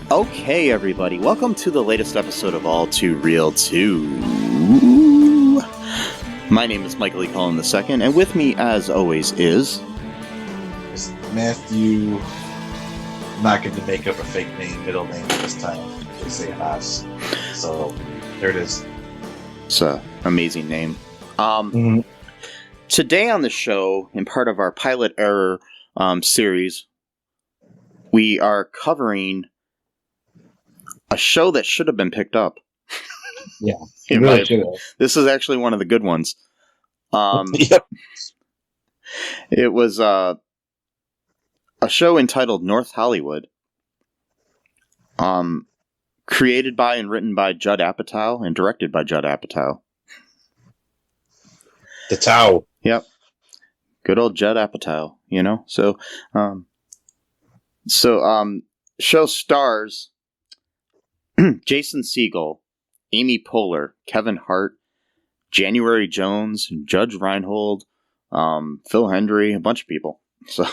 Okay, everybody, welcome to the latest episode of All Too Real 2. My name is Michael E. Cullen II, and with me, as always, is... It's Matthew. I'm not going to make up a fake name, middle name this time. Just say Haas. So, there it is. It's an amazing name. Mm-hmm. Today on the show, in part of our Pilot Error series, we are covering a show that should have been picked up. Yeah, it really should have. This is actually one of the good ones. Yep. It was a show entitled North Hollywood, created by and written by Judd Apatow and directed by Judd Apatow. The Tao. Yep. Good old Judd Apatow, you know? So, show stars Jason Segel, Amy Poehler, Kevin Hart, January Jones, Judge Reinhold, Phil Hendry, a bunch of people. So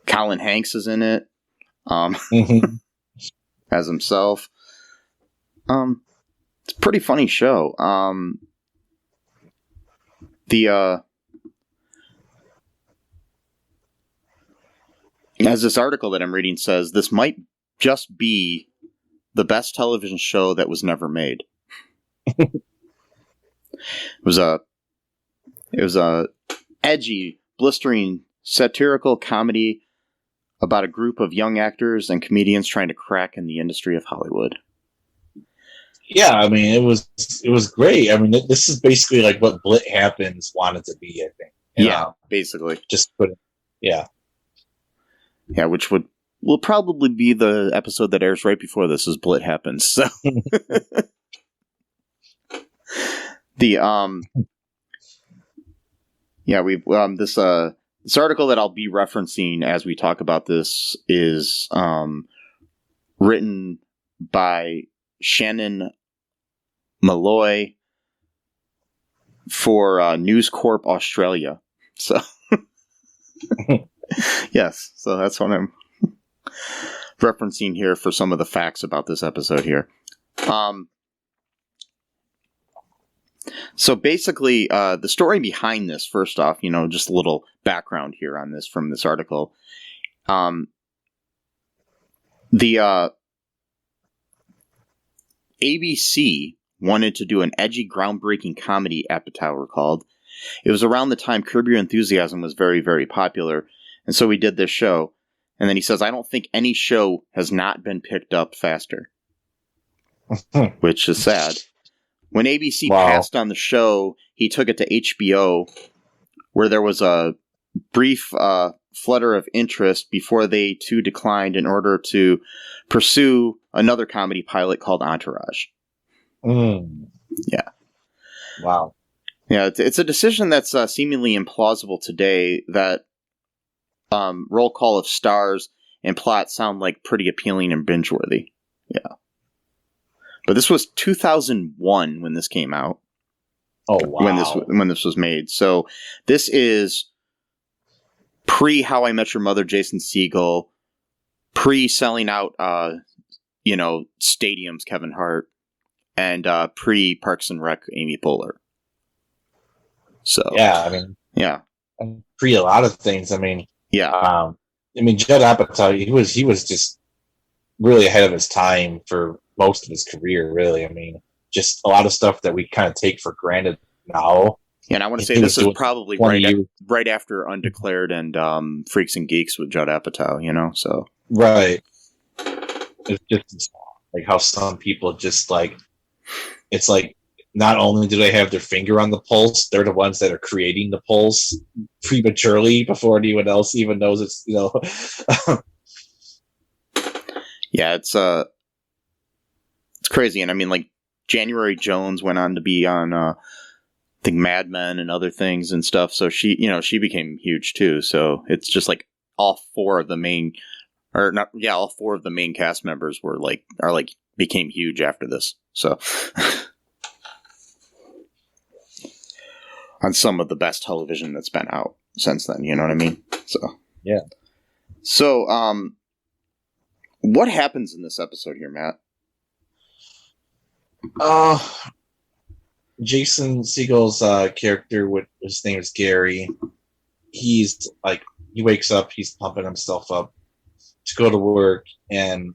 Colin Hanks is in it as himself. It's a pretty funny show. As this article that I'm reading says, this might just be the best television show that was never made. It was a edgy, blistering, satirical comedy about a group of young actors and comedians trying to crack in the industry of Hollywood. Yeah, I mean, it was great. I mean, this is basically like what Blit Happens wanted to be, I think. Basically. Just put it, yeah. Yeah, which will probably be the episode that airs right before this is Blit Happens. So this article that I'll be referencing as we talk about this is written by Shannon Malloy for News Corp Australia. So yes, so that's what I'm referencing here for some of the facts about this episode here. So basically, the story behind this, first off, just a little background here on this from this article. The ABC wanted to do an edgy, groundbreaking comedy, Apatow recalled. It was around the time Curb Your Enthusiasm was very, very popular, and so we did this show. And then he says, I don't think any show has not been picked up faster. Which is sad. When ABC passed on the show, he took it to HBO, where there was a brief flutter of interest before they too declined in order to pursue another comedy pilot called Entourage. Yeah. Wow. Yeah, it's a decision that's seemingly implausible today that roll call of stars and plot sound like pretty appealing and binge-worthy. Yeah. But this was 2001 when this came out. Oh, wow. When this was made. So this is pre How I Met Your Mother, Jason Segel, pre selling out, stadiums, Kevin Hart, and pre Parks and Rec, Amy Poehler. So yeah, I mean, yeah, pre a lot of things. I mean, yeah. Judd Apatow, he was just really ahead of his time for most of his career, really. I mean, just a lot of stuff that we kind of take for granted now. And I want to say this is probably right after Undeclared and Freaks and Geeks with Judd Apatow, so. Right. It's just like how some people just like, it's like, not only do they have their finger on the pulse, they're the ones that are creating the pulse prematurely before anyone else even knows it's, Yeah, it's crazy. And I mean, like, January Jones went on to be on I think Mad Men and other things and stuff. So she became huge too. So it's just like all four of the main cast members became huge after this. So on some of the best television that's been out since then, you know what I mean? So yeah. So what happens in this episode here, Matt? Jason Segel's character, his name is Gary. He's like, he wakes up, he's pumping himself up to go to work, and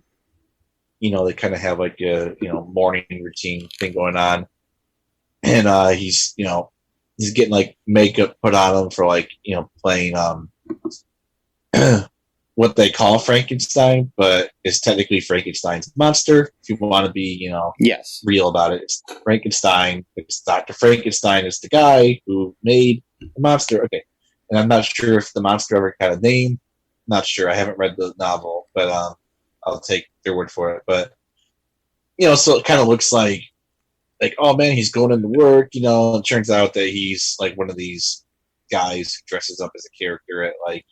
they kind of have like a morning routine thing going on, and he's getting like makeup put on him for like playing what they call Frankenstein, but it's technically Frankenstein's monster. If you want to be, yes, real about it, it's Frankenstein. It's Dr. Frankenstein is the guy who made the monster. Okay. And I'm not sure if the monster ever had a name. Not sure. I haven't read the novel, but I'll take their word for it. But, so it kind of looks like, oh man, he's going into work, and it turns out that he's like one of these guys who dresses up as a character at like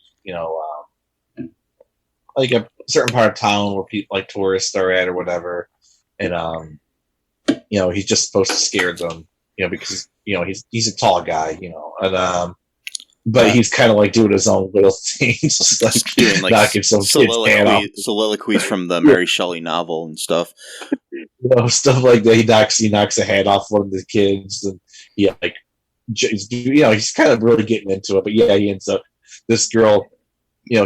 a certain part of town where people like tourists are at or whatever, and he's just supposed to scare them, because he's a tall guy, and but he's kind of like doing his own little things, like doing like knocking some soliloquies from the Mary Shelley novel and stuff, stuff like that. He knocks a hat off one of the kids, and he's kind of really getting into it. But yeah, he ends up, this girl,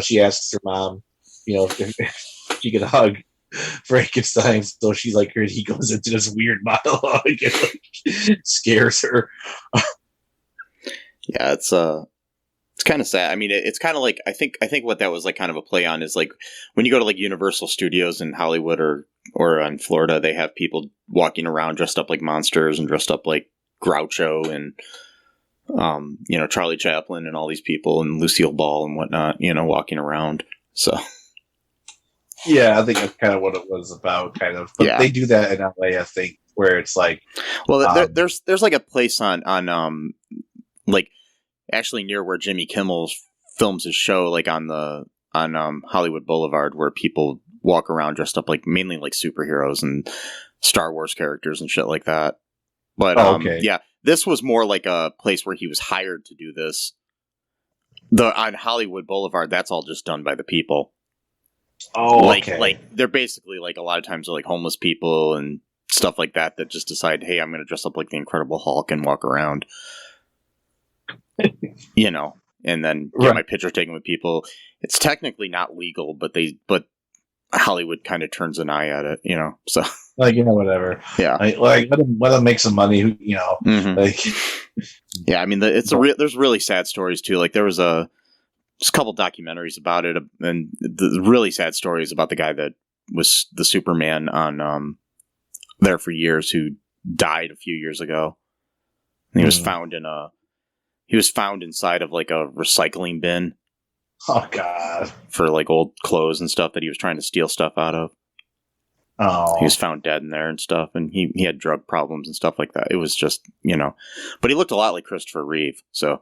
she asks her mom, if she could hug Frankenstein, so she's like, he goes into this weird monologue and like scares her. Yeah, it's kind of sad. I mean, it's kind of like, I think what that was like kind of a play on is like when you go to like Universal Studios in Hollywood or in Florida, they have people walking around dressed up like monsters and dressed up like Groucho and Charlie Chaplin and all these people and Lucille Ball and whatnot, walking around. So yeah, I think that's kind of what it was about, kind of. But yeah, they do that in LA, I think, where it's like, well, there's like a place on like actually near where Jimmy Kimmel films his show, like on Hollywood Boulevard, where people walk around dressed up like mainly like superheroes and Star Wars characters and shit like that. But okay. Yeah, this was more like a place where he was hired to do this. On Hollywood Boulevard, that's all just done by the people. Oh, okay. Like they're basically like a lot of times they're like homeless people and stuff like that just decide, hey, I'm going to dress up like the Incredible Hulk and walk around, and then get my picture taken with people. It's technically not legal, but Hollywood kind of turns an eye at it, so like, whatever. Yeah. Like let them make some money, mm-hmm. Like, yeah. I mean, there's really sad stories too. Like there was just a couple documentaries about it, and the really sad stories about the guy that was the Superman on there for years, who died a few years ago. And he was found inside of like a recycling bin. Oh God! For like old clothes and stuff that he was trying to steal stuff out of. Oh, he was found dead in there and stuff, and he had drug problems and stuff like that. It was just but he looked a lot like Christopher Reeve. So,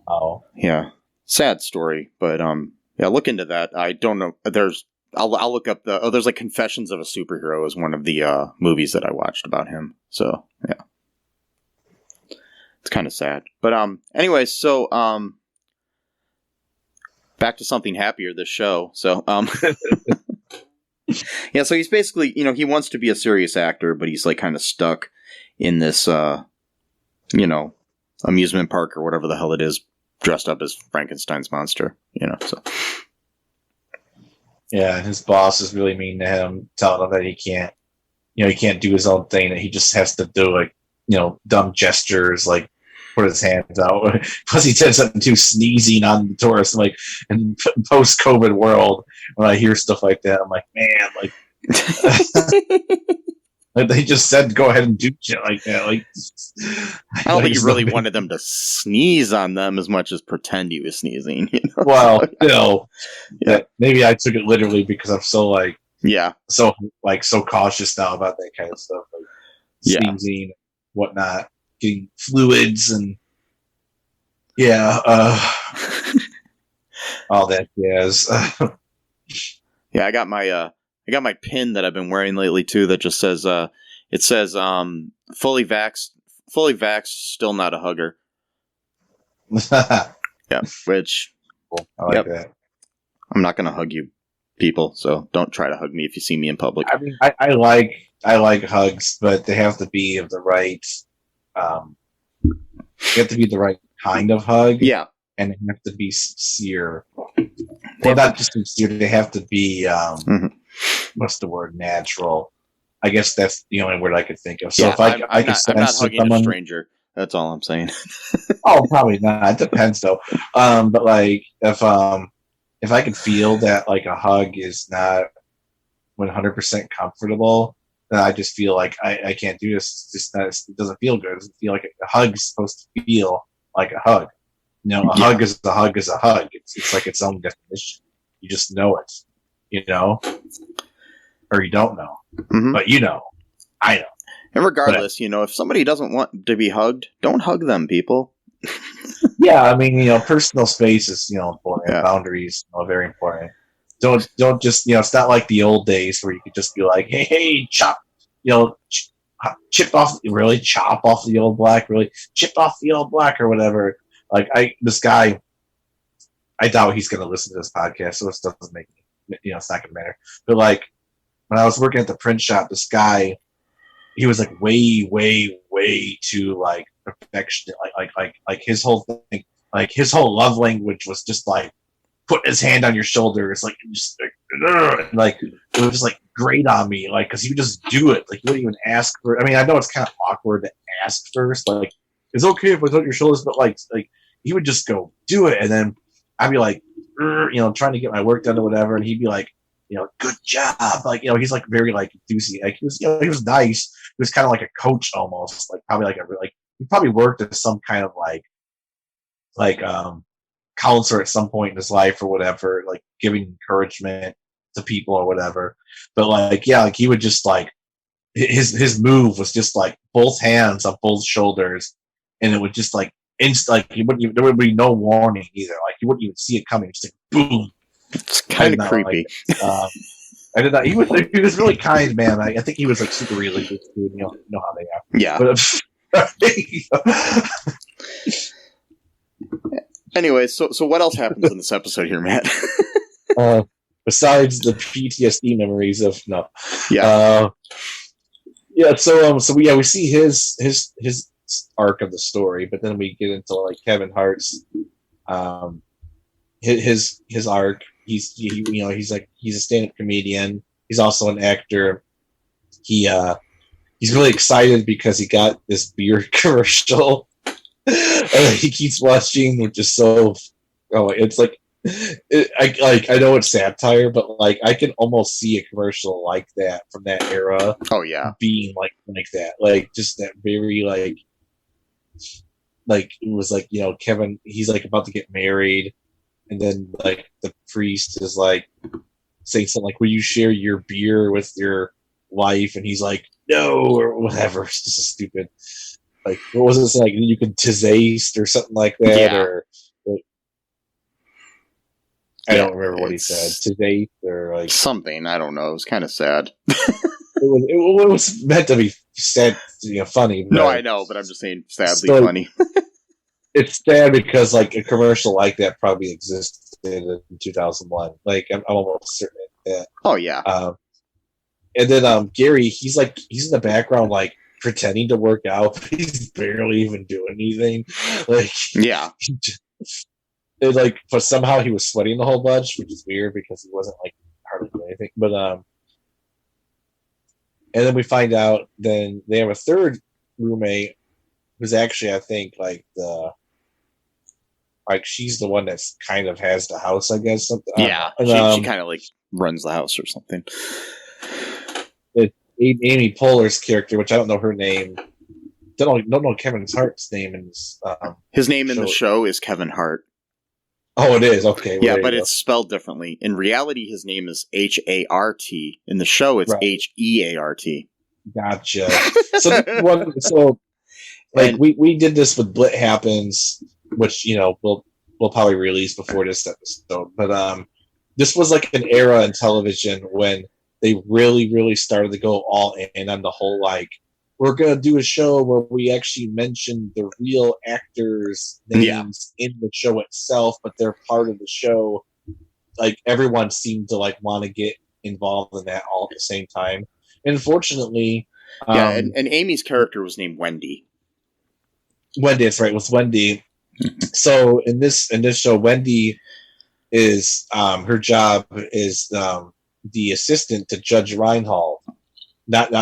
oh yeah. Sad story, but yeah, look into that. I don't know. I'll look up there's like Confessions of a Superhero is one of the movies that I watched about him. So yeah, it's kind of sad. But anyway, so back to something happier. This show. So yeah, so he's basically he wants to be a serious actor, but he's like kind of stuck in this amusement park or whatever the hell it is, dressed up as Frankenstein's monster, so. Yeah, and his boss is really mean to him, telling him that he can't, he can't do his own thing, that he just has to do like, dumb gestures, like put his hands out. Plus he said something too sneezing on the tourists. I'm like, in post-COVID world, when I hear stuff like that, I'm like, man, like... Like they just said, go ahead and do shit like that. Like, I don't think he really wanted them to sneeze on them as much as pretend he was sneezing. Well, yeah. Maybe I took it literally because I'm so like, yeah, so cautious now about that kind of stuff. Like, Yeah. sneezing, whatnot, getting fluids, and all that jazz. Yeah, I got my pin that I've been wearing lately too. That just says it says fully vaxxed, still not a hugger. Yeah, which Cool. I like that. I'm not going to hug you, people. So don't try to hug me if you see me in public. I mean, I like hugs, but they have to be of the right. They have to be the right kind of hug. Yeah, and they have to be sincere. Well, not just sincere. They have to be what's the word? Natural. I guess that's the only word I could think of. So yeah, if I I'm could not sense hugging someone, a stranger. That's all I'm saying. oh, probably not. It depends though. But like if I could feel that like a hug is not 100% comfortable, then I just feel like I can't do this. It's just not, it doesn't feel good. It doesn't feel like a hug's supposed to feel like a hug. You know, a hug is a hug is a hug. It's like its own definition. You just know it, you know, or you don't know, but you know, I know. And regardless, you know, if somebody doesn't want to be hugged, don't hug them, people. Yeah, I mean, you know, personal space is, you know, important. Yeah. Boundaries are very important. Don't just, you know, it's not like the old days where you could just be like, hey, chop, you know, chip off, really chop off the old black, really chip off the old black or whatever. Like this guy, I doubt he's going to listen to this podcast, so this doesn't make me, you know, it's not going to matter. But like when I was working at the print shop, this guy, he was like way too like perfection, like his whole thing, like his whole love language was just like putting his hand on your shoulder. It's like just like it was just like great on me, like because he would just do it. Like he wouldn't even ask for. I mean, I know it's kind of awkward to ask first. Like it's okay if I touch your shoulders, but like he would just go do it, and then I'd be like, you know, trying to get my work done or whatever, and he'd be like, you know, good job. Like, you know, he's like very like enthusiastic. Like, he was, you know, he was nice. He was kind of like a coach almost, like probably like he probably worked as some kind of like counselor at some point in his life or whatever, like giving encouragement to people or whatever. But like, yeah, like he would just like his move was just like both hands on both shoulders, and it would just like like there would be no warning either. Like you wouldn't even see it coming. Just like boom. It's kind of creepy. Like, I did not. He was really kind, man. I think he was like super religious, dude. You know how they are. Yeah. But, anyway, so what else happens in this episode here, Matt? Besides the PTSD memories of no. Yeah. Yeah. So we see his arc of the story, but then we get into like Kevin Hart's his arc. He's a stand-up comedian. He's also an actor. He's really excited because he got this beer commercial he keeps watching, which is so it's like I know it's satire, but like I can almost see a commercial like that from that era. Oh yeah, being like that, like just that very like it was like, you know, Kevin, he's like about to get married. And then, like, the priest is, like, saying something like, will you share your beer with your wife? And he's like, no, or whatever. It's just stupid. Like, what was it? Like, you can tizaste or something like that? Yeah. Or I don't remember what he said. Tizaste or, like... something. I don't know. It was kind of sad. it was meant to be sad, you know, funny. No, I know, but I'm just saying sadly funny. It's sad because like a commercial like that probably existed in 2001. Like I'm almost certain of that. Oh yeah. And then Gary, he's in the background like pretending to work out. He's barely even doing anything. Like yeah. But somehow he was sweating a whole bunch, which is weird because he wasn't like hardly doing anything. But and then we find out then they have a third roommate who's actually I think like she's the one that's kind of has the house, I guess. Something. Yeah, she kind of like runs the house or something. It's Amy Poehler's character, which I don't know her name. Don't know Kevin Hart's name in his name in the show is Kevin Hart. Oh, it is okay. Well, yeah, but it's spelled differently. In reality, his name is Hart. In the show, it's Heart. Gotcha. So like we did this with Blit Happens, which we'll probably release before this episode. But this was like an era in television when they really started to go all in on the whole like, we're gonna do a show where we actually mention the real actors' names in the show itself, but they're part of the show. Like everyone seemed to like want to get involved in that all at the same time. And unfortunately, and Amy's character was named Wendy. Wendy, that's right, with Wendy. So in this show, Wendy is her job is the assistant to Judge Reinhold, not the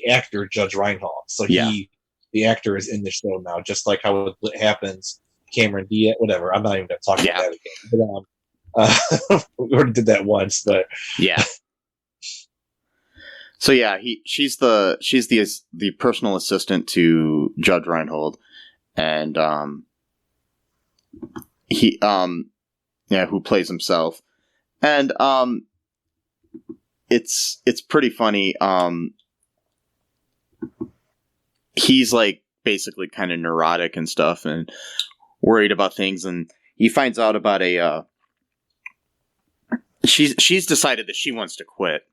actor Judge Reinhold. So the actor is in the show now, just like how it happens. Cameron Diaz, whatever. I'm not even going to talk about that again. But we already did that once, but yeah. So yeah, she's the personal assistant to Judge Reinhold, and who plays himself, and it's pretty funny. He's like basically kind of neurotic and stuff, and worried about things, and he finds out about she's decided that she wants to quit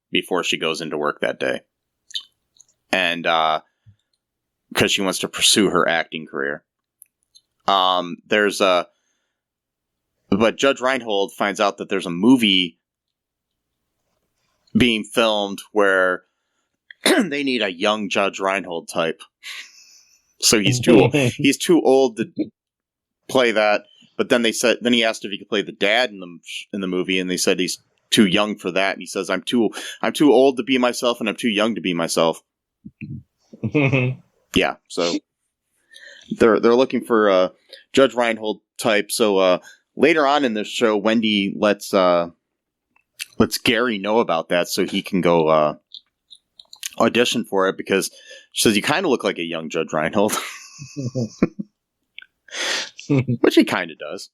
before she goes into work that day, and because she wants to pursue her acting career. But Judge Reinhold finds out that there's a movie being filmed where they need a young Judge Reinhold type. So he's too old to play that. But then he asked if he could play the dad in the movie, and they said he's too young for that. And he says, I'm too old to be myself, and I'm too young to be myself. Yeah, so they're looking for a Judge Reinhold type. So later on in this show, Wendy lets Gary know about that so he can go audition for it, because she says, you kind of look like a young Judge Reinhold. Which he kind of does.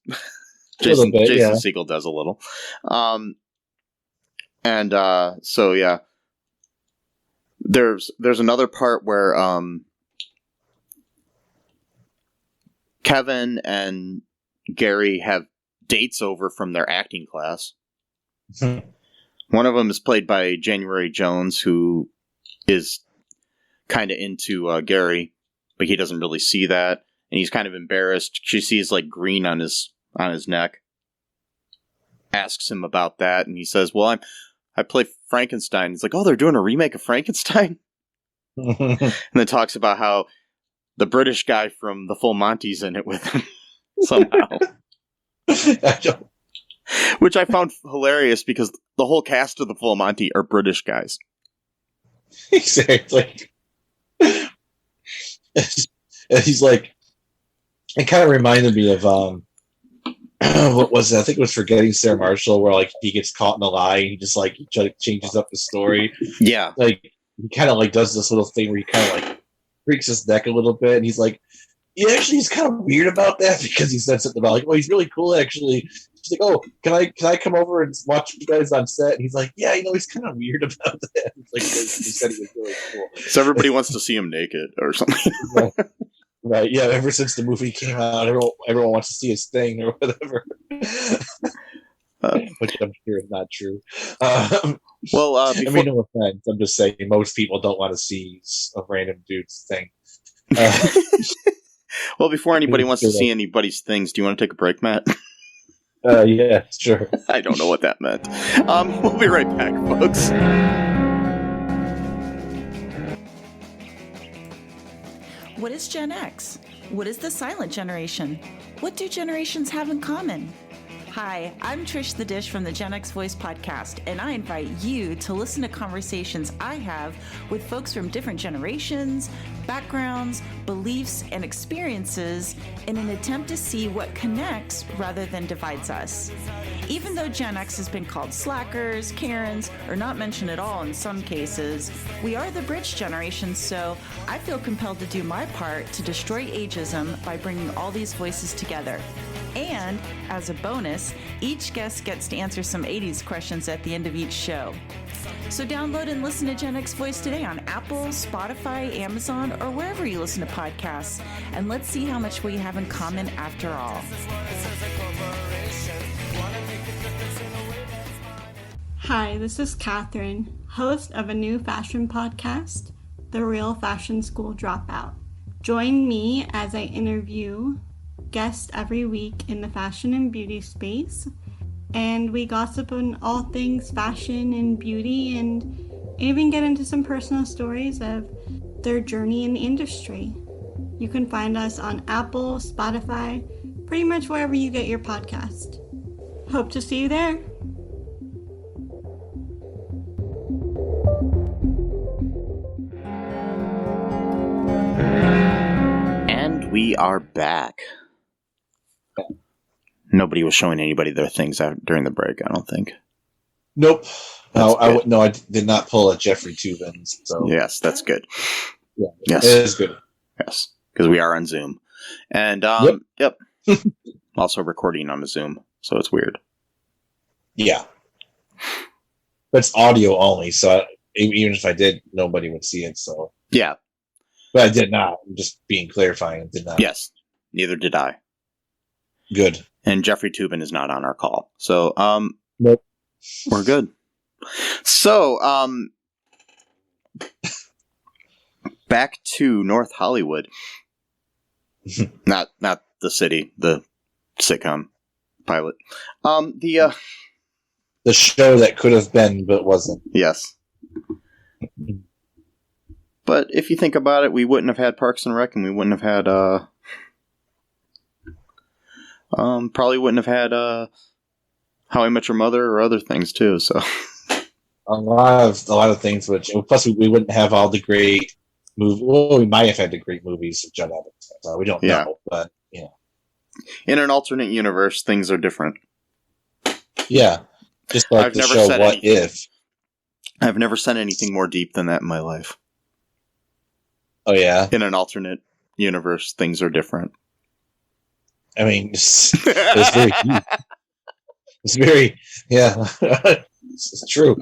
Jason Segel does a little. So yeah. There's another part where Kevin and Gary have dates over from their acting class. One of them is played by January Jones, who is kind of into Gary, but he doesn't really see that, and he's kind of embarrassed. She sees like green on his neck, asks him about that, and he says, well, I play Frankenstein. He's like, oh, they're doing a remake of Frankenstein? And then talks about how the British guy from The Full Monty's in it with him somehow. Which I found hilarious, because the whole cast of The Full Monty are British guys. Exactly. He's like, it kind of reminded me of what was it? I think it was Forgetting Sarah Marshall, where like he gets caught in a lie and he just like changes up the story. Yeah, like he kind of like does this little thing where he kind of like freaks his neck a little bit, and he's like, he's kind of weird about that, because he said something about like, well, he's really cool actually. She's like, oh, can I come over and watch you guys on set? And he's like, yeah, he's kind of weird about that. It's like he said he was really cool. So everybody wants to see him naked or something. Right. Yeah. Ever since the movie came out, everyone wants to see his thing or whatever. Which I'm sure is not true. No offense. I'm just saying most people don't want to see a random dude's thing. Well, before anybody wants to see anybody's things, do you want to take a break, Matt? Yeah, sure. I don't know what that meant. We'll be right back, folks. What is Gen X? What is the silent generation? What do generations have in common? Hi, I'm Trish the Dish from the Gen X Voice podcast, and I invite you to listen to conversations I have with folks from different generations, backgrounds, beliefs, and experiences in an attempt to see what connects rather than divides us. Even though Gen X has been called slackers, Karens, or not mentioned at all in some cases, we are the bridge generation, so I feel compelled to do my part to destroy ageism by bringing all these voices together. And, as a bonus, each guest gets to answer some 80s questions at the end of each show. So download and listen to Gen X Voice today on Apple, Spotify, Amazon, or wherever you listen to podcasts. And let's see how much we have in common after all. Hi, this is Catherine, host of a new fashion podcast, The Real Fashion School Dropout. Join me as I interview guests every week in the fashion and beauty space, and we gossip on all things fashion and beauty, and even get into some personal stories of their journey in the industry. You can find us on Apple, Spotify, pretty much wherever you get your podcast. Hope to see you there. And we are back. Nobody was showing anybody their things out during the break, I don't think. Nope. That's I did not pull a Jeffrey Toobin. So Yes, that's good. yeah, Yes. it is good. Yes, because we are on Zoom. And, yep. Also recording on a Zoom, so it's weird. Yeah, but it's audio only. So even if I did, nobody would see it. So Yeah, but I did not. I'm just being clarifying. I did not. yes. Neither did I. Good. And Jeffrey Toobin is not on our call. So, Nope. we're good. So, back to North Hollywood. not the city, the sitcom pilot. The show that could have been but wasn't. yes. But if you think about it, we wouldn't have had Parks and Rec, and we wouldn't have had probably wouldn't have had How I Met Your Mother or other things too. So A lot of things, which plus we wouldn't have all the great movies. Well, we might have had the great movies of Judd Apatow. We don't know, but in an alternate universe, things are different. yeah. Just like I've the never show said What anything. If. I've never said anything more deep than that in my life. Oh yeah. In an alternate universe, things are different. I mean, it's very deep. It's very it's true.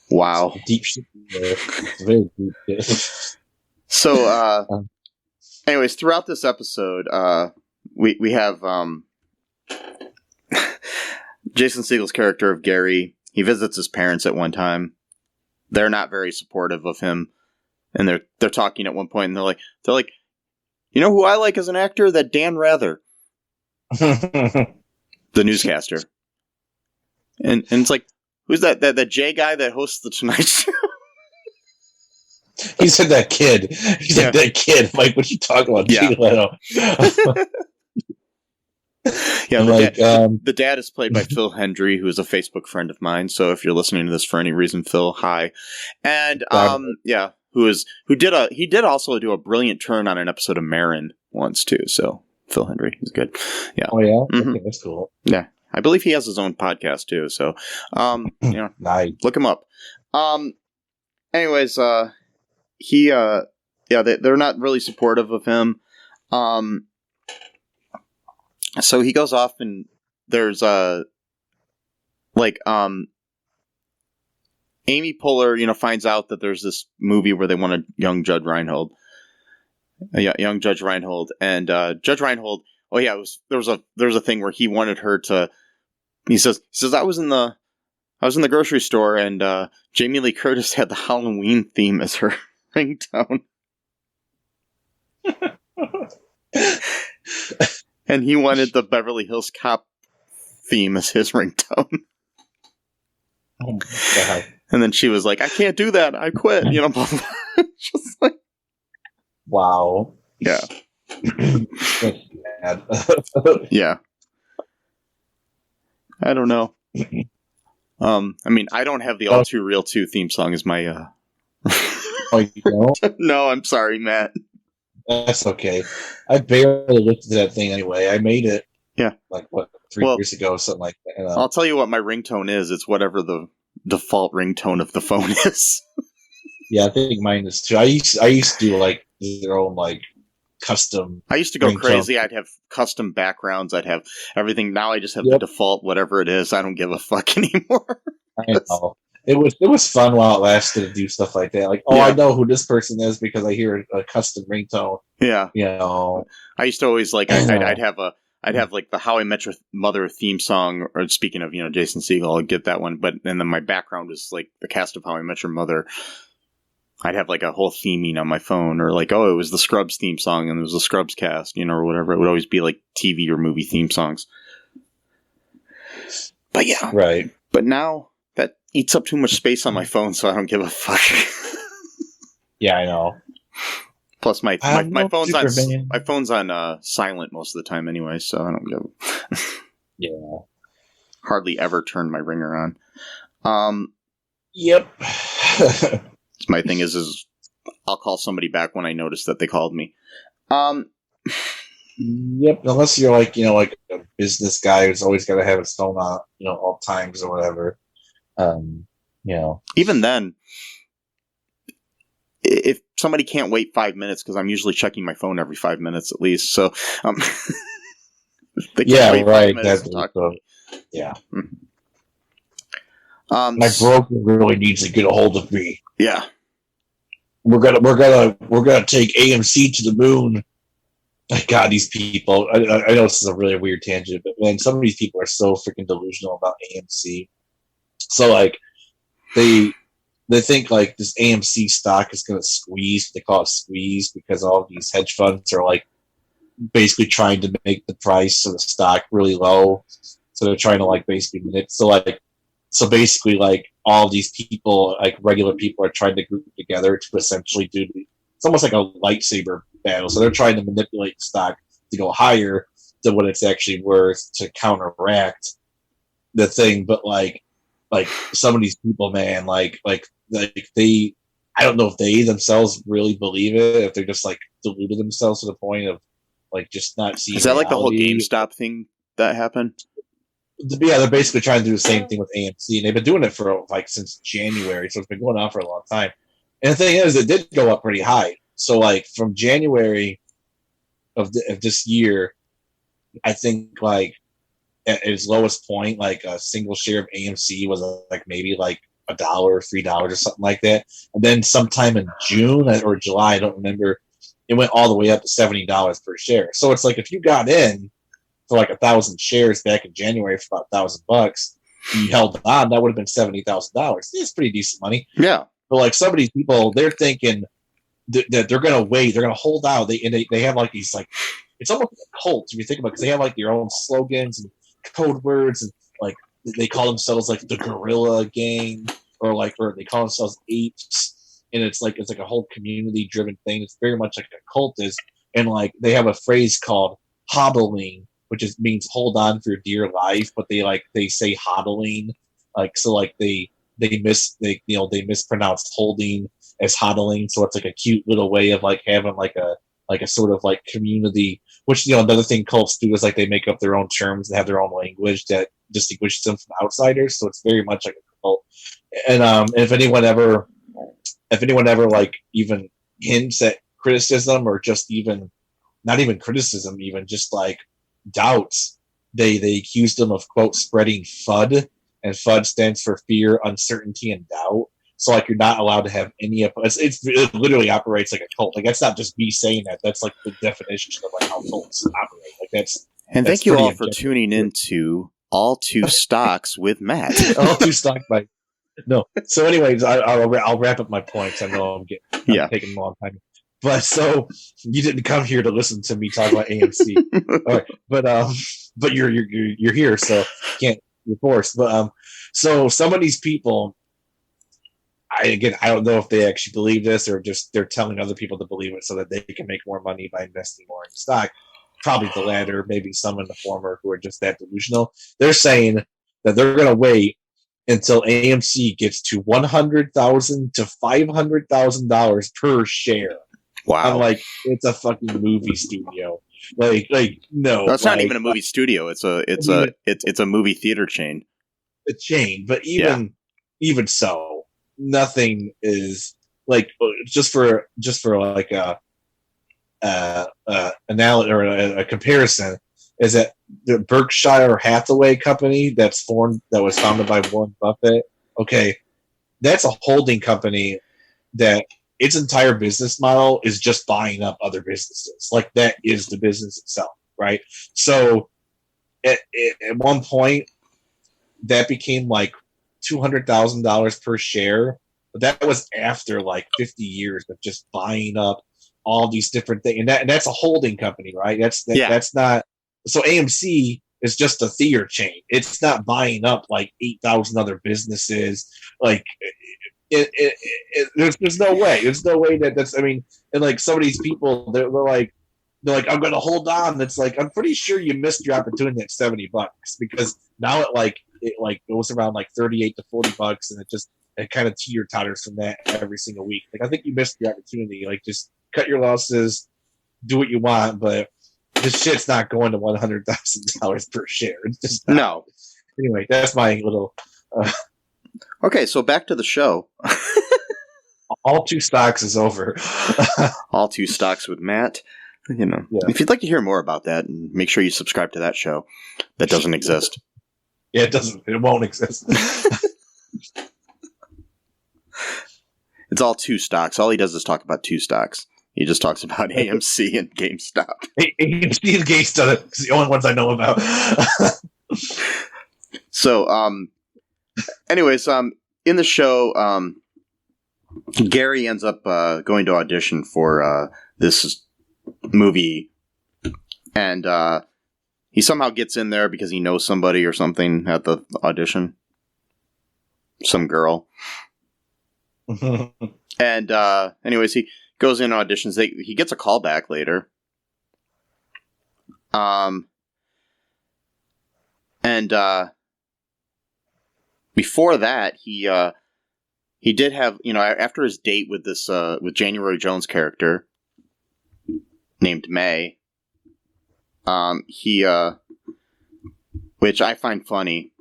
Wow. Deep shit. It's very deep. So, anyways, throughout this episode, we have Jason Segel's character of Gary. He visits his parents at one time. They're not very supportive of him, and they're talking at one point, and they're like, you know who I like as an actor? That Dan Rather, the newscaster. And it's like, who's that Jay guy that hosts the Tonight Show? He said that kid. He said that kid. I'm like, what are you talking about? Yeah. Jay Leno. Yeah, like, the dad is played by Phil Hendry, who is a Facebook friend of mine. So if you're listening to this for any reason, Phil, hi. And he did also do a brilliant turn on an episode of Marin once too. So Phil Hendry is good. Yeah. Oh yeah, Mhm. Okay, that's cool. Yeah, I believe he has his own podcast too. So, Nice. look him up. Anyways, they're not really supportive of him. So he goes off and there's Amy Poehler, finds out that there's this movie where they want a young Judge Reinhold. Young Judge Reinhold, and Judge Reinhold. Oh yeah, there was a thing where he wanted her to. He says I was in the grocery store and Jamie Lee Curtis had the Halloween theme as her ringtone. And he wanted the Beverly Hills Cop theme as his ringtone. Oh my God. And then she was like, I can't do that. I quit. Blah, blah, blah. Just like, Wow. yeah. That's bad. Yeah. I don't know. I don't have the All Too Real 2 theme song as my, Oh, you know? No, I'm sorry, Matt. That's okay. I barely listened to that thing anyway. I made it. Yeah. Like, 3 years ago, something like that. I'll tell you what my ringtone is. It's whatever the default ringtone of the phone is. Yeah, I think mine is too. I used to do, like, their own, like, custom. I used to go ringtone. crazy. I'd have custom backgrounds. I'd have everything. Now I just have the default, whatever it is. I don't give a fuck anymore. know. It was fun while it lasted to do stuff like that. Like, I know who this person is because I hear a custom ringtone. Yeah. You know. I used to always like I'd have like the How I Met Your Mother theme song, or speaking of, Jason Segel, I'd get that one, and then my background is like the cast of How I Met Your Mother. I'd have like a whole theming on my phone, or like, it was the Scrubs theme song and there was the Scrubs cast, or whatever. It would always be like TV or movie theme songs. But yeah. Right. But now that eats up too much space on my phone, so I don't give a fuck. Yeah, I know. Plus my phone's on silent most of the time anyway, so I don't give Yeah. Hardly ever turn my ringer on. Yep. My thing is I'll call somebody back when I notice that they called me. Yep. Unless you're like a business guy who's always got to have his phone on, all times or whatever. Even then, if somebody can't wait 5 minutes, because I'm usually checking my phone every 5 minutes at least, so they can't wait 5 minutes to talk to me. Yeah. My broker really needs to get a hold of me. Yeah. We're gonna take AMC to the moon. God, these people. I know this is a really weird tangent, but man, some of these people are so freaking delusional about AMC. So like, they think like this AMC stock is gonna squeeze. They call it squeeze because all of these hedge funds are like basically trying to make the price of the stock really low. So they're trying to like basically manipulate. So basically, like, all these people, like regular people, are trying to group together to essentially do. It's almost like a lightsaber battle. So they're trying to manipulate the stock to go higher than what it's actually worth to counteract the thing. But like some of these people, man, like they, I don't know if they themselves really believe it. If they're just like deluded themselves to the point of like just not seeing. Is that like reality. The whole GameStop thing that happened? Yeah, they're basically trying to do the same thing with AMC, and they've been doing it for like since January, so it's been going on for a long time. And the thing is, it did go up pretty high. So, like from January of this year, I think like at its lowest point, like a single share of AMC was like maybe like $1, $3 or something like that. And then sometime in June or July, I don't remember, it went all the way up to $70 per share. So it's like if you got in for like 1,000 shares back in January for about $1,000, you held on, that would have been $70,000. It's pretty decent money. Yeah. But like some of these people, they're thinking that they're going to wait, they're going to hold out. They have like these, like, it's almost like a cult if you think about it, because they have like their own slogans and code words, and like they call themselves like the Gorilla Gang, or they call themselves apes, and it's like a whole community driven thing. It's very much like a cultist, and like they have a phrase called hodling, which means hold on for dear life, but they say hodling, like, so like they mispronounced holding as hodling, so it's like a cute little way of like having like a sort of like community. Which another thing cults do is like they make up their own terms and have their own language that distinguishes them from outsiders. So it's very much like a cult. And if anyone ever like even hints at criticism, or just even not even criticism, even just like doubts, they accused them of, quote, spreading FUD, and FUD stands for fear, uncertainty, and doubt. So like you're not allowed to have any. It literally operates like a cult. Like that's not just me saying that. That's like the definition of like how cults operate. Like that's. And thank you all for tuning in to All Two Stocks with Matt. All Two Stock by. No. So anyways, I'll wrap up my points. I know I'm taking a long time. But so you didn't come here to listen to me talk about AMC, all right? But you're here, so you're forced. But so some of these people, I don't know if they actually believe this, or just they're telling other people to believe it so that they can make more money by investing more in stock. Probably the latter. Maybe some in the former who are just that delusional. They're saying that they're going to wait until AMC gets to $100,000 to $500,000 per share. Wow. I'm like, it's a fucking movie studio. Like no. That's not even a movie studio. It's a movie theater chain. A chain, but even so, nothing is like just for like a analogy or a comparison, is that the Berkshire Hathaway company that was founded by Warren Buffett okay, that's a holding company that its entire business model is just buying up other businesses. Like that is the business itself, right? So at one point, that became like $200,000 per share. But that was after like 50 years of just buying up all these different things, and that's a holding company, right? That's not. So AMC is just a theater chain. It's not buying up like 8,000 other businesses. Like there's no way. There's no way that's. I mean, and like some of these people, they're like, I'm going to hold on. It's like, I'm pretty sure you missed your opportunity at $70 because now it goes around like 38 to $40, and it kind of teeter-totters from that every single week. Like, I think you missed the opportunity. Like, just cut your losses, do what you want, but this shit's not going to $100,000 per share. It's just not. No. Anyway, that's my little. Okay, so back to the show. All two stocks is over. All two stocks with Matt. You know, Yeah. If you'd like to hear more about that, make sure you subscribe to that show. That doesn't exist. Yeah, it doesn't. It won't exist. It's all two stocks. All he does is talk about two stocks. He just talks about AMC and GameStop. AMC and GameStop is the only ones I know about. So, anyways, in the show, Gary ends up going to audition for this movie, and he somehow gets in there because he knows somebody or something at the audition. Some girl. And anyways, he goes in and auditions. He gets a call back later. And before that, he did have, after his date with this with January Jones' character named May, he which I find funny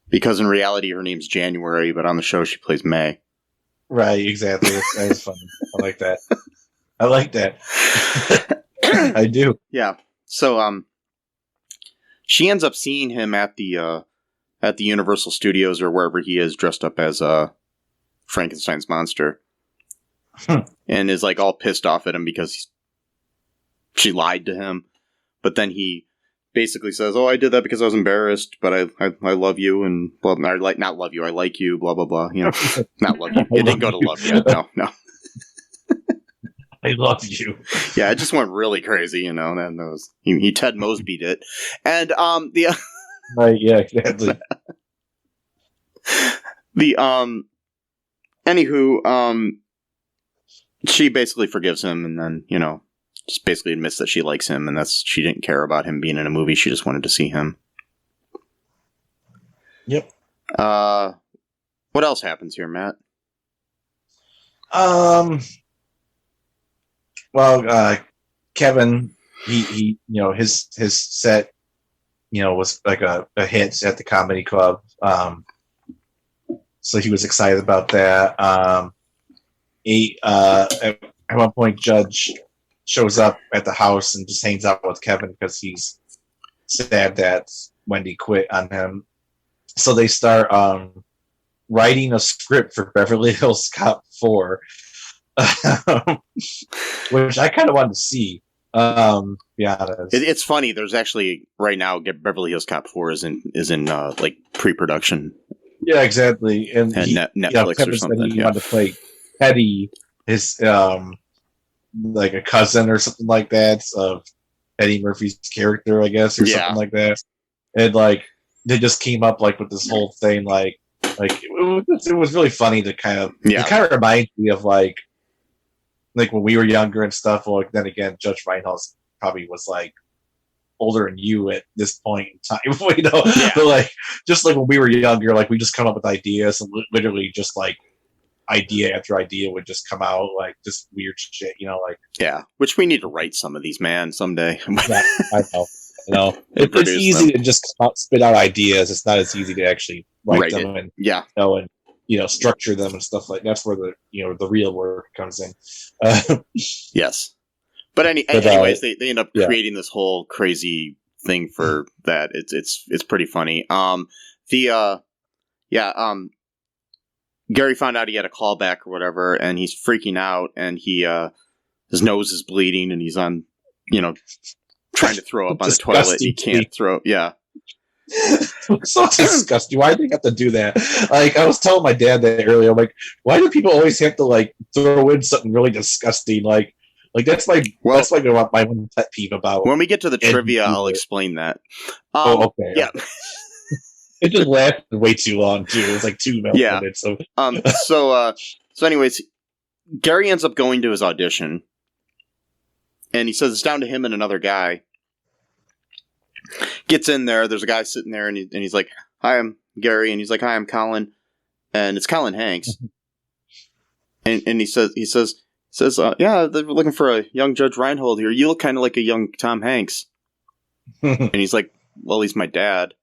because in reality her name's January, but on the show she plays May. Right, exactly. That's funny. I like that. I like that. I do. Yeah. So she ends up seeing him at the Universal Studios or wherever he is, dressed up as Frankenstein's monster. And is like all pissed off at him because she lied to him. But then he basically says, "Oh, I did that because I was embarrassed, but I love you and blah, blah, not love you, I like you, blah blah blah." Not love you. It didn't go to love yet. No. I love you. Yeah, it just went really crazy, and then he Ted Mosby'd it, and the Right, yeah, exactly. Anywho, she basically forgives him, and then just basically admits that she likes him, and she didn't care about him being in a movie. She just wanted to see him. Yep. What else happens here, Matt? Well, Kevin, he his set, was like a hit at the comedy club. So he was excited about that. At one point, Judge shows up at the house and just hangs out with Kevin because he's sad that Wendy quit on him. So they start writing a script for Beverly Hills Cop 4, which I kind of wanted to see. Be honest, it's funny. There's actually right now Beverly Hills Cop 4 is in like pre-production. Yeah, exactly. And Netflix or something. He wanted to play Eddie, his like a cousin or something like that of Eddie Murphy's character, I guess, or something like that. And like they just came up like with this whole thing, like it was really funny to kind of it kind of reminds me of like when we were younger and stuff. Well, then again, Judge Reinholz probably was like older than you at this point in time, But like just like when we were younger, like we just come up with ideas and literally just like idea after idea would just come out, like just weird shit, which we need to write some of these, man, someday. Yeah, I know. It's easy to just spit out ideas. It's not as easy to actually write them and and structure them and stuff like that's where the real work comes in. Yes, but anyways, they end up creating this whole crazy thing for that. It's pretty funny. Gary found out he had a callback or whatever, and he's freaking out, and his nose is bleeding, and he's on, trying to throw up on the toilet, and he can't throw. Yeah. So disgusting. Why do they have to do that? Like, I was telling my dad that earlier. I'm like, why do people always have to like throw in something really disgusting? Like that's my one pet peeve about. When we get to the trivia, I'll explain that. Okay. Yeah. It just lasted way too long too. It was like 2 minutes. So anyways, Gary ends up going to his audition, and he says it's down to him and another guy. Gets in there. There's a guy sitting there, and he's like, "Hi, I'm Gary," and he's like, "Hi, I'm Colin," and it's Colin Hanks. and he says, "Yeah, they're looking for a young Judge Reinhold here. You look kind of like a young Tom Hanks." And he's like, "Well, he's my dad."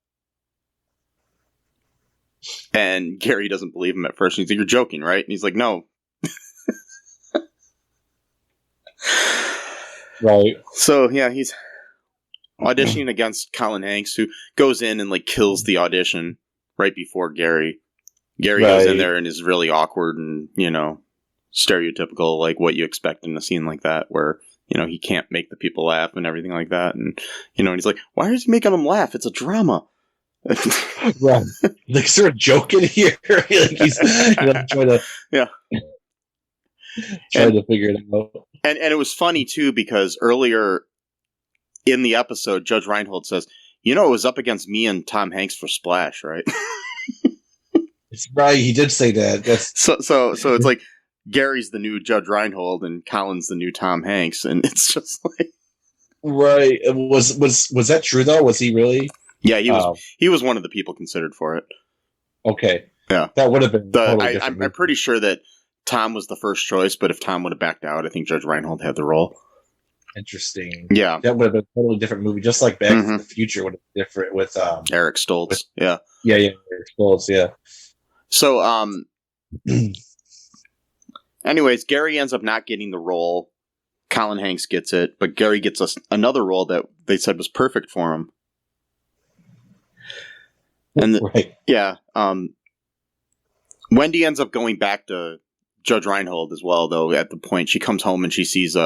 And Gary doesn't believe him at first. He's like, "You're joking, right?" And he's like, "No." Right. So yeah, he's auditioning against Colin Hanks, who goes in and like kills the audition right before Gary. Gary goes in there and is really awkward and, stereotypical, like what you expect in a scene like that, where, he can't make the people laugh and everything like that. And, and he's like, why is he making them laugh? It's a drama. Right. Like, is there a joke in here? Like he's trying to figure it out. And it was funny too, because earlier in the episode, Judge Reinhold says, it was up against me and Tom Hanks for Splash, right? It's right. He did say that. That's so it's like Gary's the new Judge Reinhold and Colin's the new Tom Hanks, and it's just like right. Was that true though? Was he really? Yeah, he was one of the people considered for it. Okay. Yeah, that would have been. I'm pretty sure that Tom was the first choice, but if Tom would have backed out, I think Judge Reinhold had the role. Interesting. Yeah, that would have been a totally different movie. Just like Back to the Future would have been different with Eric Stoltz. Yeah, Eric Stoltz. Yeah. So, anyways, Gary ends up not getting the role. Colin Hanks gets it, but Gary gets another role that they said was perfect for him. And Wendy ends up going back to Judge Reinhold as well, though. At the point she comes home and she sees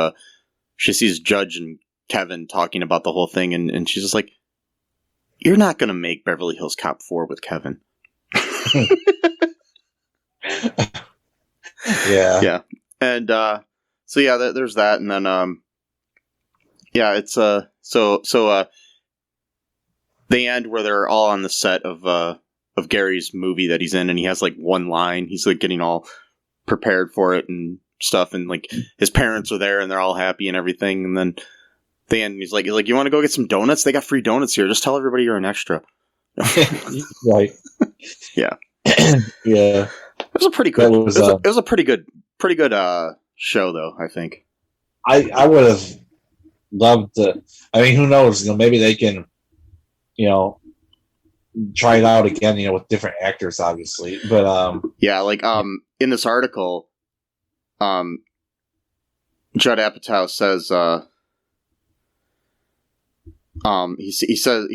Judge and Kevin talking about the whole thing, and she's just like, "You're not going to make Beverly Hills Cop 4 with Kevin." Yeah. And there's that, and then it's they end where they're all on the set of Gary's movie that he's in, and he has like one line. He's like getting all prepared for it and stuff, and like his parents are there and they're all happy and everything, and then the end he's like, "You want to go get some donuts? They got free donuts here. Just tell everybody you're an extra." Right. Yeah. Yeah. It was a pretty good. It was a pretty good show, though. I think. I would have loved to. I mean, who knows? Maybe they can, try it out again. With different actors, obviously. But in this article, Judd Apatow says, he says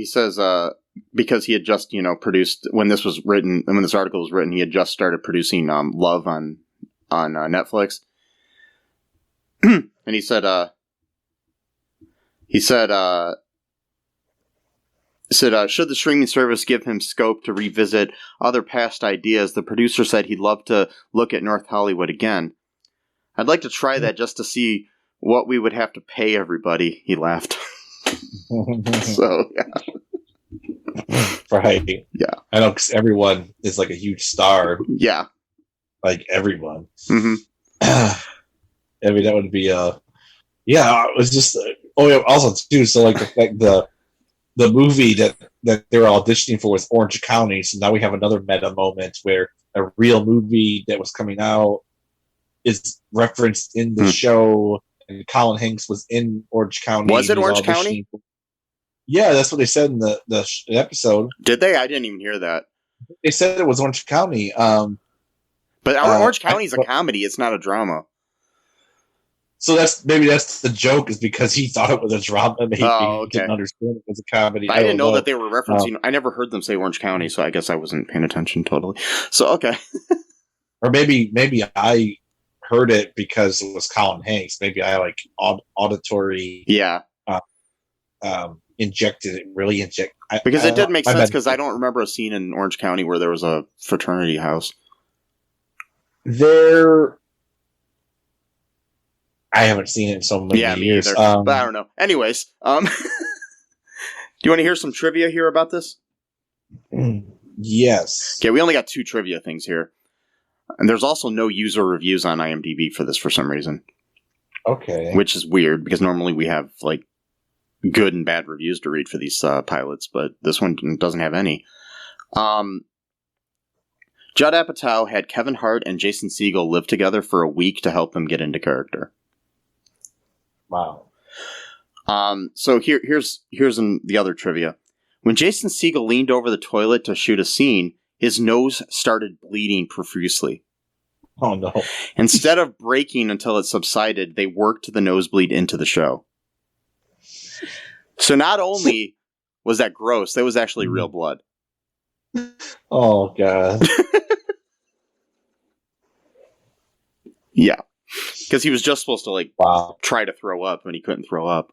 because he had just produced when this article was written, he had just started producing Love on Netflix. And he said should the streaming service give him scope to revisit other past ideas, the producer said he'd love to look at North Hollywood again. I'd like to try that just to see what we would have to pay everybody, he laughed. So, yeah. Right. Yeah. I know, because everyone is like a huge star. Yeah. Like everyone. Mm-hmm. I mean, that would be it was just also too, so like the movie that they were auditioning for was Orange County, so now we have another meta moment where a real movie that was coming out is referenced in the show, and Colin Hanks was in Orange County. Was it Orange County? Yeah, that's what they said in the episode. Did they? I didn't even hear that. They said it was Orange County. But Orange County is a comedy. It's not a drama. So that's the joke, is because he thought it was a drama. Maybe Oh, he didn't okay. understand it was a comedy. I didn't know don't that they were referencing. I never heard them say Orange County, so I guess I wasn't paying attention totally. So okay. Or maybe I heard it because it was Colin Hanks. Maybe I like auditory Yeah, injected it. Really inject because it did make I sense bet- because I don't remember a scene in Orange County where there was a fraternity house. There, I haven't seen it in so many Yeah, me years. either. But I don't know. Anyways, do you want to hear some trivia here about this? Yes. Okay, we only got 2 trivia things here. And there's also no user reviews on IMDb for this for some reason, Okay. which is weird because normally we have like good and bad reviews to read for these pilots, but this one doesn't have any. Judd Apatow had Kevin Hart and Jason Segel live together for a week to help them get into character. Wow. So here's the other trivia. When Jason Segel leaned over the toilet to shoot a scene, his nose started bleeding profusely. Oh no. Instead of breaking until it subsided, they worked the nosebleed into the show. So not only was that gross, that was actually real blood. Oh god. Yeah. Because he was just supposed to like Wow. try to throw up and he couldn't throw up.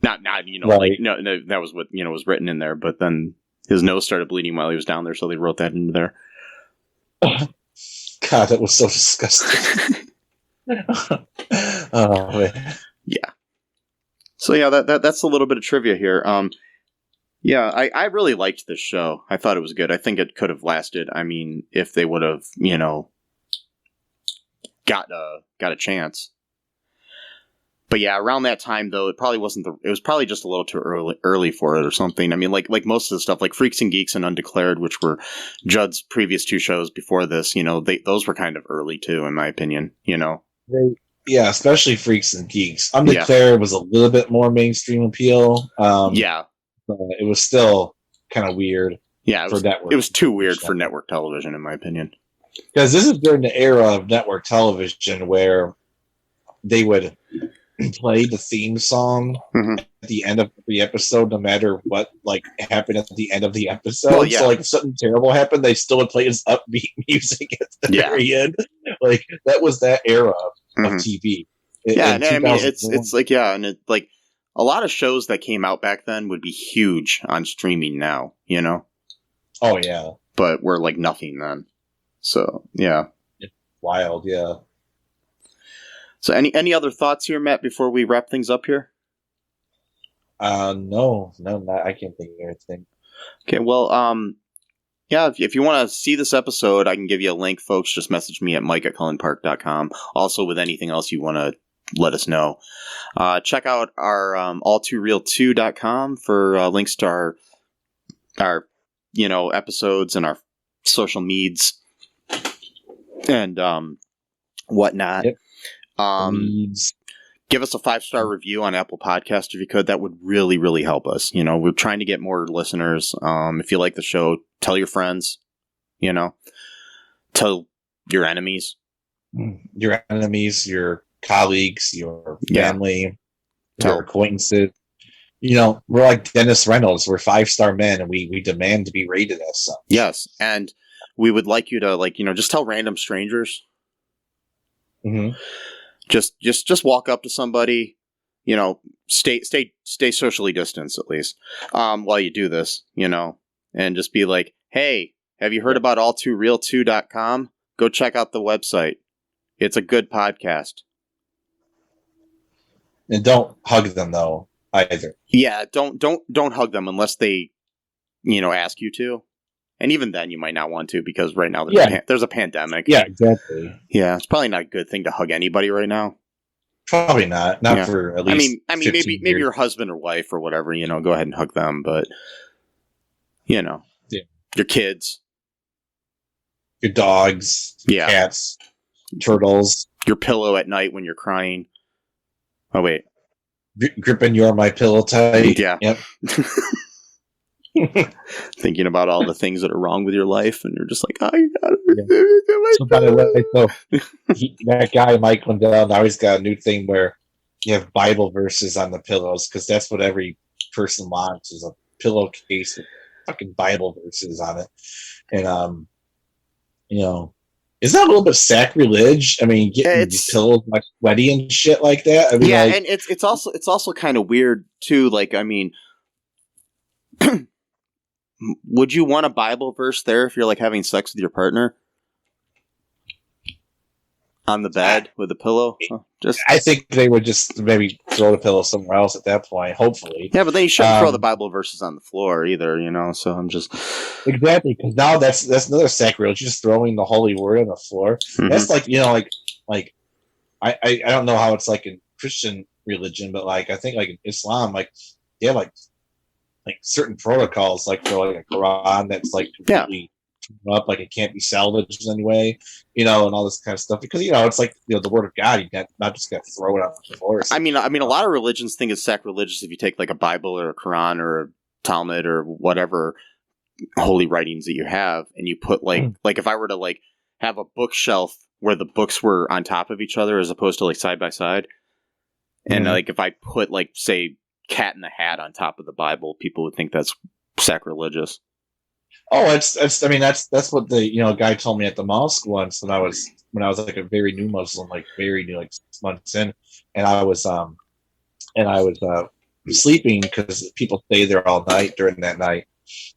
Not Right. like no, that was what was written in there, but then his nose started bleeding while he was down there, so they wrote that into there. God, that was so disgusting. Oh man. Yeah. So yeah, that's a little bit of trivia here. Yeah, I really liked this show. I thought it was good. I think it could have lasted. I mean, if they would have, got a chance. But yeah, around that time though, it probably wasn't it was probably just a little too early for it or something. I mean, like most of the stuff, like Freaks and Geeks and Undeclared, which were Judd's previous 2 shows before this, those were kind of early too, in my opinion. Yeah, especially Freaks and Geeks. Undeclared was a little bit more mainstream appeal. Yeah, but it was still kind of weird. Yeah, for network. It was too weird for network television, in my opinion. Because this is during the era of network television where they would play the theme song at the end of the episode, no matter what happened at the end of the episode. Well, yeah. So if something terrible happened, they still would play this upbeat music at the very end. That was that era of TV. And I mean, it's like, yeah, and it a lot of shows that came out back then would be huge on streaming now, Oh yeah, but we're like nothing then. So yeah, it's wild, yeah. So any other thoughts here, Matt, before we wrap things up here? No, I can't think of anything. Okay, well, yeah, if you want to see this episode, I can give you a link, folks. Just message me at mike@cullenpark.com. Also, with anything else you want to let us know. Check out our all2real2.com for links to our episodes and our social meds and whatnot. Yep. Give us a 5-star review on Apple Podcast if you could. That would really, really help us. We're trying to get more listeners. If you like the show, tell your friends. Tell your enemies. Your enemies, your colleagues, your family, your acquaintances. We're like Dennis Reynolds. We're 5-star men, and we demand to be rated as such. Yes, and we would like you to just tell random strangers. Mm-hmm. Just walk up to somebody, stay socially distanced at least while you do this, and just be like, hey, have you heard about all2real2.com? Go check out the website. It's a good podcast. And don't hug them though either. Yeah, don't hug them unless they, ask you to. And even then, you might not want to because right now there's a pandemic. Yeah, exactly. Yeah, it's probably not a good thing to hug anybody right now. Probably not. Not for at least. I mean, maybe your husband or wife or whatever. Go ahead and hug them, but your kids, your dogs, cats, turtles, your pillow at night when you're crying. Oh wait, gripping your my pillow tight. Yeah. Yep. thinking about all the things that are wrong with your life, and you're just like, oh, you gotta. So by the way, that guy Mike Lindell now he's got a new thing where you have Bible verses on the pillows because that's what every person wants is a pillowcase with fucking Bible verses on it, and is that a little bit sacrilege? I mean, getting these pillows like sweaty and shit like that. I mean, yeah, and it's also kind of weird too. Like, I mean, would you want a Bible verse there if you're like having sex with your partner on the bed with a pillow? I think they would just maybe throw the pillow somewhere else at that point. Hopefully, yeah, but then you shouldn't throw the Bible verses on the floor either, So I'm just exactly because now that's another sacrilege. You're just throwing the holy word on the floor. Mm-hmm. That's like like I don't know how it's like in Christian religion, but like I think like in Islam, like they have like certain protocols, like for like a Quran that's like completely up, like it can't be salvaged in any way, and all this kind of stuff because it's like the word of God. You can't not just got to throw it on the floor. I mean, a lot of religions think it's sacrilegious if you take like a Bible or a Quran or a Talmud or whatever holy writings that you have, and you put like if I were to like have a bookshelf where the books were on top of each other as opposed to like side by side, and like if I put like say Cat in the Hat on top of the Bible, people would think that's sacrilegious. Oh, I mean that's what the guy told me at the mosque once when I was like a very new Muslim, like very new, like 6 months in, and I was sleeping because people stay there all night during that night,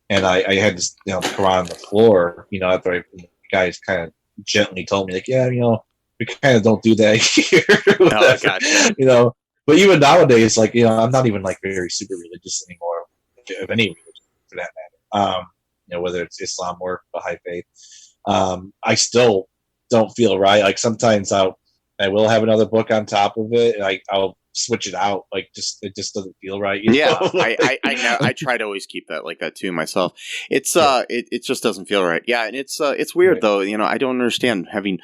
and I had this the Quran on the floor, after the guys kind of gently told me like, yeah, we kind of don't do that here. Oh, gotcha. But even nowadays, like I'm not even like very super religious anymore, of any religion for that matter. Whether it's Islam or Baha'i faith, I still don't feel right. Like sometimes I will have another book on top of it, and I'll switch it out. Like it just doesn't feel right. Yeah, I try to always keep that like that too myself. It's it just doesn't feel right. Yeah, and it's weird though. I don't understand having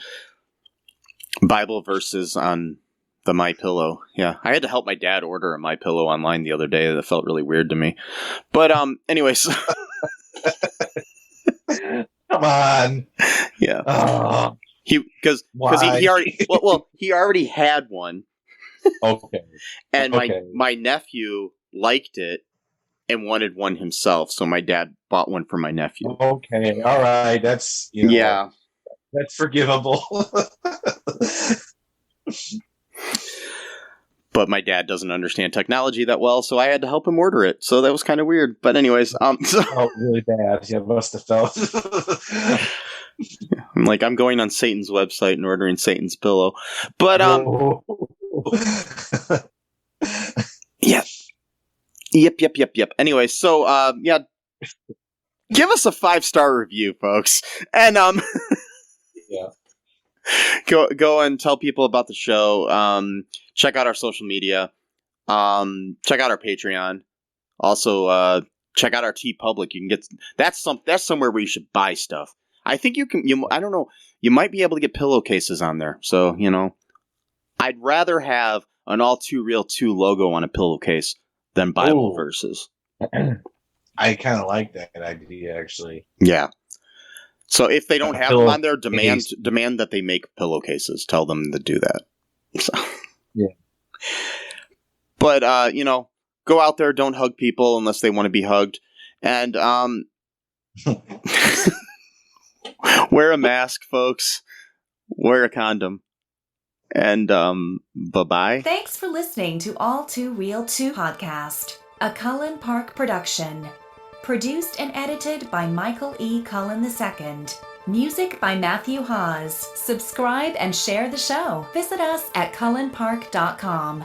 Bible verses on the MyPillow. Yeah, I had to help my dad order a MyPillow online the other day. That felt really weird to me. But anyways. Come on. Yeah. Oh, because he already he already had one. Okay. And my nephew liked it and wanted one himself, so my dad bought one for my nephew. Okay. All right. That's yeah. That's forgivable. But my dad doesn't understand technology that well, so I had to help him order it. So that was kind of weird. But anyways, really bad. Yeah, must have felt. I'm like, I'm going on Satan's website and ordering Satan's pillow. But yeah. Yep. Anyway, so yeah. Give us a 5-star review, folks. And yeah. Go and tell people about the show. Check out our social media. Check out our Patreon. Also, check out our TeePublic. You can get that's somewhere where you should buy stuff. I think you can. I don't know. You might be able to get pillowcases on there. So I'd rather have an All Too Real 2 logo on a pillowcase than Bible verses. I kind of like that idea, actually. Yeah. So if they don't have them on there, demand that they make pillowcases. Tell them to do that. So. Yeah. But go out there, don't hug people unless they want to be hugged, and wear a mask, folks. Wear a condom. And bye-bye. Thanks for listening to All Too Real 2 podcast, a Cullen Park production. Produced and edited by Michael E. Cullen II. Music by Matthew Haas. Subscribe and share the show. Visit us at cullenpark.com.